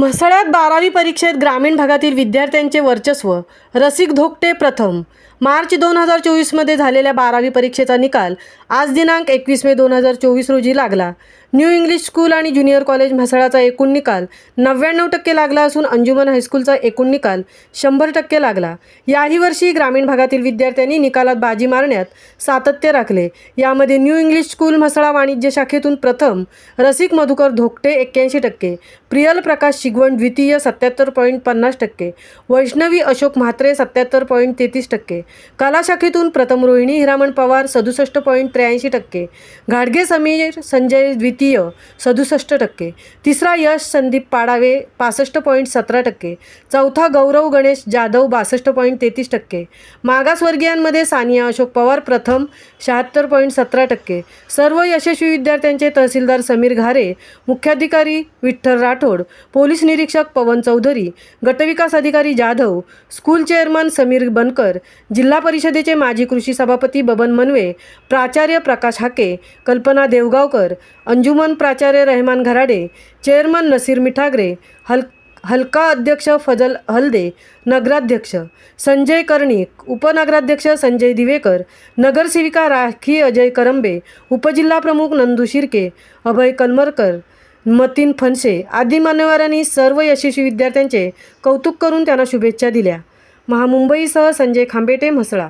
म्हसळ्यात 12वी परीक्षेत ग्रामीण भागातील विद्यार्थ्यांचे वर्चस्व. रसिक धोकटे प्रथम. मार्च 2024मध्ये झालेल्या 12वी परीक्षेचा निकाल आज दिनांक 21 मे 2024 रोजी लागला. न्यू इंग्लिश स्कूल आणि ज्युनियर कॉलेज म्हसळाचा एकूण निकाल 99% लागला असून अंजुमन हायस्कूलचा एकूण निकाल 100% लागला. याही वर्षी ग्रामीण भागातील विद्यार्थ्यांनी निकालात बाजी मारण्यात सातत्य राखले. यामध्ये न्यू इंग्लिश स्कूल म्हसळा वाणिज्य शाखेतून प्रथम रसिक मधुकर धोकटे 81%, प्रियल प्रकाश शिगवण द्वितीय 77.50%, वैष्णवी अशोक म्हात्रे 77.33%, कला शाखेतून प्रथम रोहिणी हिरामण पवार 67.83%, घाडगे समीर संजय द्वितीय 67%, तिसरा यश संदीप पाडावे 65.17%, चौथा गौरव गणेश जाधव 62.33%, मागासवर्गीयांमध्ये सानिया अशोक पवार प्रथम 76.17%. सर्व यशस्वी विद्यार्थ्यांचे तहसीलदार समीर घारे, मुख्याधिकारी विठ्ठल राठोड, पोलीस निरीक्षक पवन चौधरी, गटविकास अधिकारी जाधव, स्कूल चेअरमन समीर बनकर, जिल्हा परिषदेचे माजी कृषी सभापती बबन मनवे, प्राचार्य प्रकाश हाके, कल्पना देवगावकर, अंजुमन प्राचार्य रहमान घराडे, चेअरमन नसीर मिठागरे, हलका अध्यक्ष फजल हलदे, नगराध्यक्ष संजय कर्णिक, उपनगराध्यक्ष संजय दिवेकर, नगरसेविका राखी अजय करंबे, उपजिल्हाप्रमुख नंदू शिर्के, अभय कलमरकर, मतीन फणसे आदी मान्यवरांनी सर्व यशस्वी विद्यार्थ्यांचे कौतुक करून त्यांना शुभेच्छा दिल्या. महामुंबईसह संजय खांबेटे, म्हसळा.